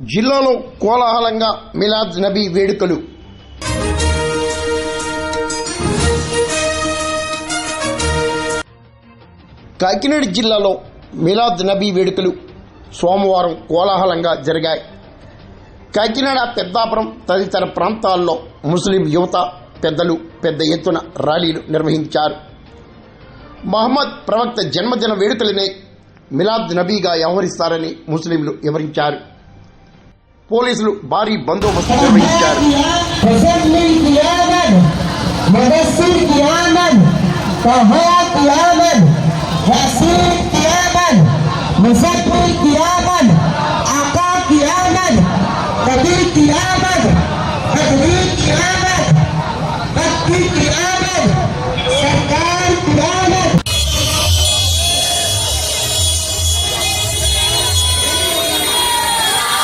జిల్లాలో కోలాహలంగా మిలాద్ నబీ వేడుకలు. కాకినాడ జిల్లాలో మిలాద్ నబీ వేడుకలు సోమవారం కోలాహలంగా జరిగాయి. కాకినాడ, పెద్దాపురం తదితర ప్రాంతాల్లో ముస్లిం యువత, పెద్దలు పెద్ద ఎత్తున ర్యాలీలు నిర్వహించారు. మహమ్మద్ ప్రవక్త జన్మదిన వేడుకలనే మిలాద్ నబీగా వ్యవహరిస్తారని ముస్లింలు వివరించారు. పోలీసులు భారీ బందోబస్తు నిర్వహించారు. मुजफ्फर कियामत, आका कियामत, कबीर कियामत.